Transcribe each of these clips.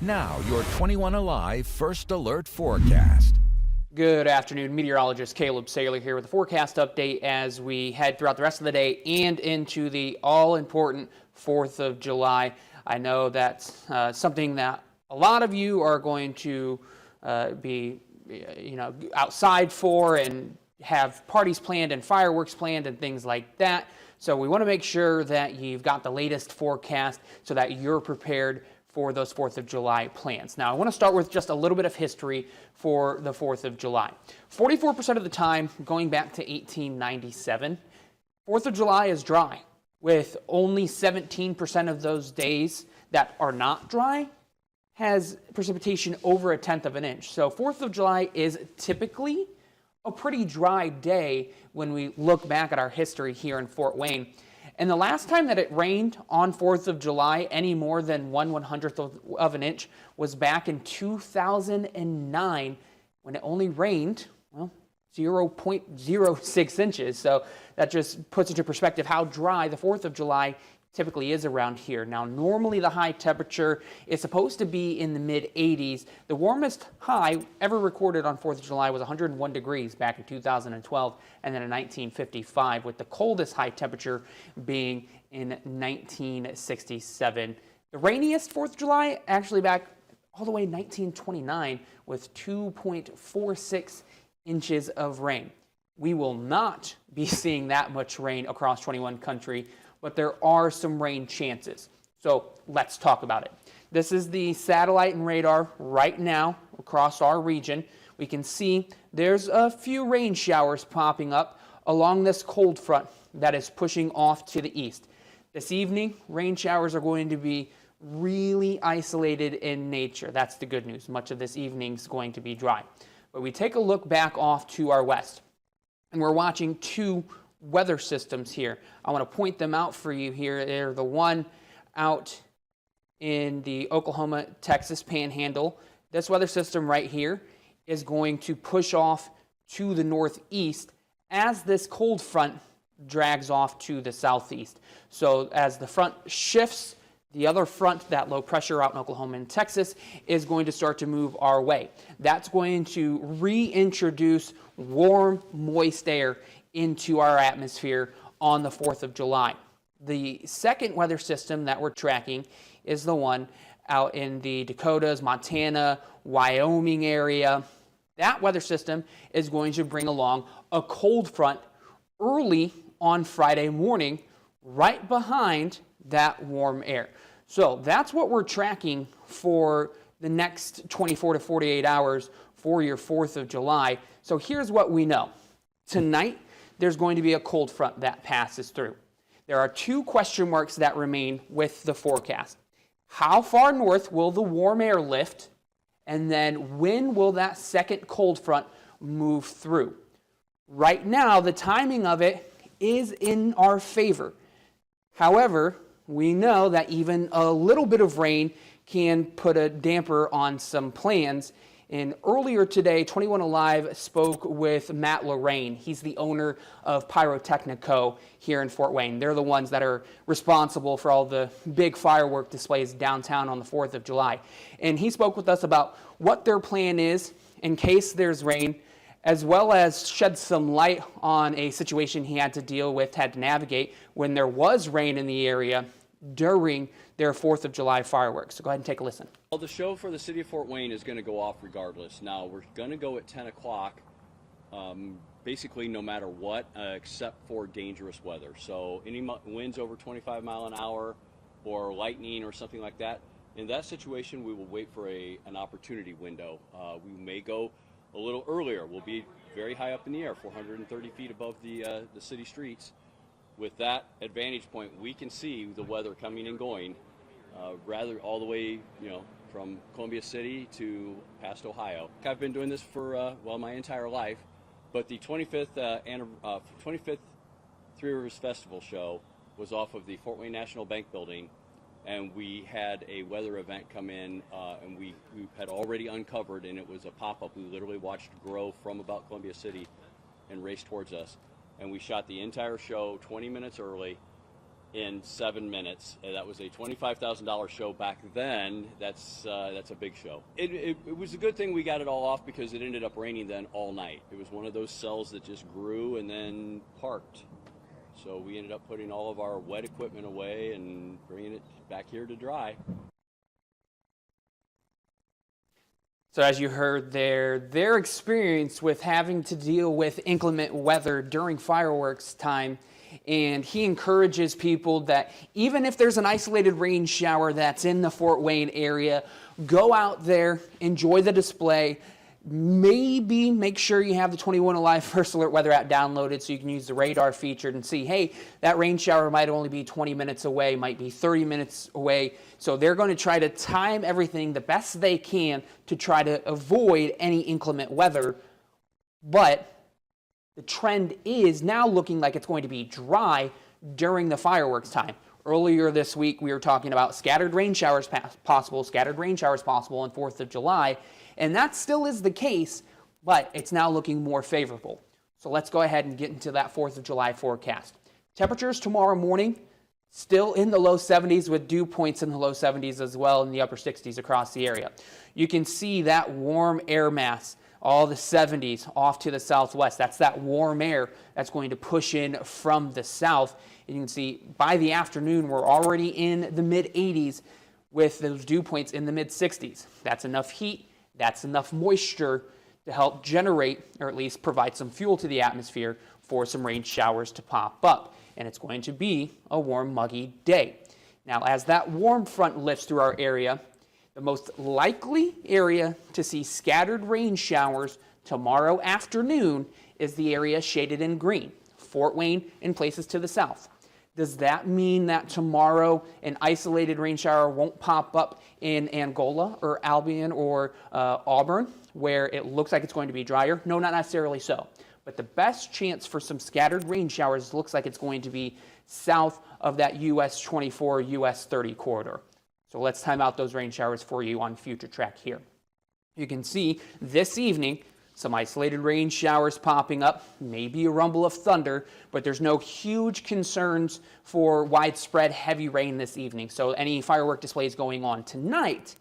Now, your 21 Alive First Alert forecast. Good afternoon. Meteorologist Caleb Saylor here with a forecast update as we head throughout the rest of the day and into the all-important 4th of July. I know that's something that a lot of you are going to be outside for and have parties planned and fireworks planned and things like that. So we want to make sure that you've got the latest forecast so that you're prepared for those 4th of July plans. Now, I want to start with just a little bit of history for the 4th of July. 44% of the time, going back to 1897, 4th of July is dry, with only 17% of those days that are not dry has precipitation over 1/10 of an inch. So 4th of July is typically a pretty dry day when we look back at our history here in Fort Wayne. And the last time that it rained on 4th of July any more than 1/100th of an inch was back in 2009 when it only rained, 0.06 inches. So that just puts into perspective how dry the 4th of July typically is around here. Now, normally the high temperature is supposed to be in the mid-80s. The warmest high ever recorded on 4th of July was 101 degrees back in 2012 and then in 1955, with the coldest high temperature being in 1967. The rainiest 4th of July actually back all the way 1929 with 2.46 inches of rain. We will not be seeing that much rain across 21 country, but there are some rain chances. So let's talk about it. This is the satellite and radar right now across our region. We can see there's a few rain showers popping up along this cold front that is pushing off to the east. This evening, rain showers are going to be really isolated in nature. That's the good news. Much of this evening's going to be dry. But we take a look back off to our west, and we're watching two weather systems here. I want to point them out for you here. They're the one out in the Oklahoma, Texas panhandle. This weather system right here is going to push off to the northeast as this cold front drags off to the southeast. So as the front shifts, the other front, that low pressure out in Oklahoma and Texas, is going to start to move our way. That's going to reintroduce warm, moist air into our atmosphere on the 4th of July. The second weather system that we're tracking is the one out in the Dakotas, Montana, Wyoming area. That weather system is going to bring along a cold front early on Friday morning, right behind that warm air. So that's what we're tracking for the next 24 to 48 hours for your 4th of July. So here's what we know. Tonight, there's going to be a cold front that passes through. There are two question marks that remain with the forecast. How far north will the warm air lift? And then when will that second cold front move through? Right now, the timing of it is in our favor. However, we know that even a little bit of rain can put a damper on some plans. And earlier today, 21 Alive spoke with Matt Lorraine. He's the owner of Pyrotechnico here in Fort Wayne. They're the ones that are responsible for all the big firework displays downtown on the 4th of July. And he spoke with us about what their plan is in case there's rain, as well as shed some light on a situation he had to navigate when there was rain in the area during their 4th of July fireworks. So go ahead and take a listen. Well, the show for the city of Fort Wayne is going to go off regardless. Now, we're going to go at 10 o'clock, basically no matter what, except for dangerous weather. So any winds over 25 mile an hour or lightning or something like that, in that situation, we will wait for an opportunity window. We may go a little earlier. We'll be very high up in the air, 430 feet above the city streets. With that advantage point, we can see the weather coming and going, rather all the way, from Columbia City to past Ohio. I've been doing this for, my entire life, but the 25th Three Rivers Festival show was off of the Fort Wayne National Bank building, and we had a weather event come in, and we had already uncovered, and it was a pop-up. We literally watched grow from about Columbia City and race towards us. And we shot the entire show 20 minutes early, in 7 minutes. That was a $25,000 show back then. That's a big show. It was a good thing we got it all off because it ended up raining then all night. It was one of those cells that just grew and then parked. So we ended up putting all of our wet equipment away and bringing it back here to dry. So as you heard there, their experience with having to deal with inclement weather during fireworks time, and he encourages people that even if there's an isolated rain shower that's in the Fort Wayne area, go out there, enjoy the display. Maybe make sure you have the 21 Alive First Alert Weather app downloaded so you can use the radar feature and see, hey, that rain shower might only be 20 minutes away, might be 30 minutes away. So they're going to try to time everything the best they can to try to avoid any inclement weather. But the trend is now looking like it's going to be dry during the fireworks time. Earlier this week, we were talking about scattered rain showers possible on 4th of July. And that still is the case, but it's now looking more favorable. So let's go ahead and get into that 4th of July forecast. Temperatures tomorrow morning, still in the low 70s with dew points in the low 70s as well, in the upper 60s across the area. You can see that warm air mass, all the 70s off to the southwest. That's that warm air that's going to push in from the south. And you can see by the afternoon, we're already in the mid 80s with those dew points in the mid 60s. That's enough heat. That's enough moisture to help generate, or at least provide some fuel to the atmosphere for some rain showers to pop up. And it's going to be a warm, muggy day. Now, as that warm front lifts through our area, the most likely area to see scattered rain showers tomorrow afternoon is the area shaded in green, Fort Wayne and places to the south. Does that mean that tomorrow an isolated rain shower won't pop up in Angola or Albion or Auburn, where it looks like it's going to be drier? No, not necessarily so. But the best chance for some scattered rain showers looks like it's going to be south of that US 24, US 30 corridor. So let's time out those rain showers for you on Future Track here. You can see this evening, some isolated rain showers popping up, maybe a rumble of thunder, but there's no huge concerns for widespread heavy rain this evening. So any firework displays going on tonight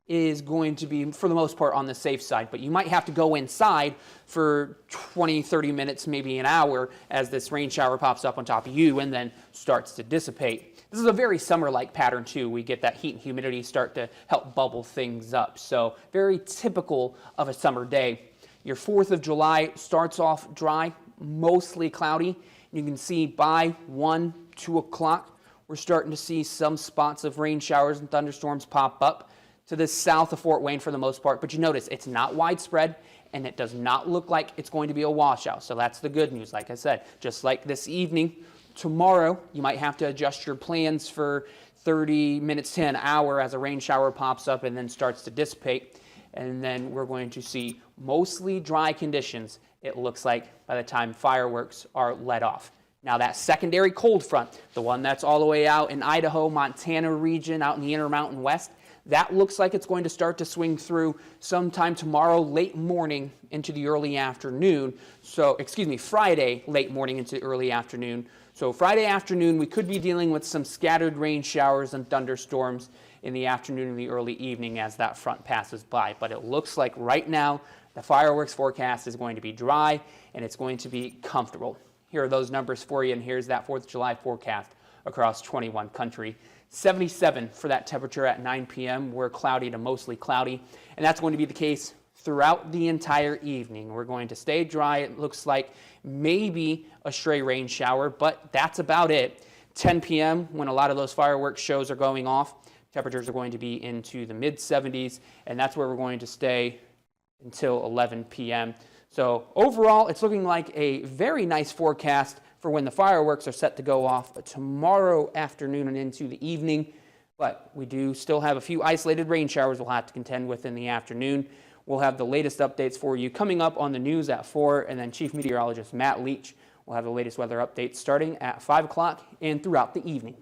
is going to be, for the most part, on the safe side. But you might have to go inside for 20, 30 minutes, maybe an hour, as this rain shower pops up on top of you and then starts to dissipate. This is a very summer-like pattern, too. We get that heat and humidity start to help bubble things up. So very typical of a summer day. Your 4th of July starts off dry, mostly cloudy. You can see by 1, 2 o'clock, we're starting to see some spots of rain showers and thunderstorms pop up to the south of Fort Wayne for the most part. But you notice it's not widespread, and it does not look like it's going to be a washout. So that's the good news. Like I said, just like this evening, tomorrow, you might have to adjust your plans for 30 minutes to an hour as a rain shower pops up and then starts to dissipate. And then we're going to see mostly dry conditions, it looks like, by the time fireworks are let off. Now that secondary cold front, the one that's all the way out in Idaho, Montana region, out in the Intermountain West, that looks like it's going to start to swing through sometime tomorrow late morning into the early afternoon. So, Friday late morning into the early afternoon. So Friday afternoon, we could be dealing with some scattered rain showers and thunderstorms in the afternoon and the early evening as that front passes by. But it looks like right now the fireworks forecast is going to be dry and it's going to be comfortable. Here are those numbers for you, and here's that 4th of July forecast across 21 country. 77 for that temperature at 9 p.m. We're cloudy to mostly cloudy, and that's going to be the case throughout the entire evening. We're going to stay dry. It looks like maybe a stray rain shower, but that's about it. 10 p.m. when a lot of those fireworks shows are going off, temperatures are going to be into the mid 70s, and that's where we're going to stay until 11 p.m. So overall, it's looking like a very nice forecast for when the fireworks are set to go off tomorrow afternoon and into the evening. But we do still have a few isolated rain showers we'll have to contend with in the afternoon. We'll have the latest updates for you coming up on the news at 4, and then Chief Meteorologist Matt Leach will have the latest weather updates starting at 5 o'clock and throughout the evening.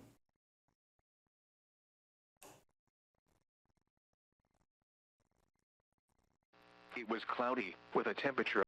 It was cloudy with a temperature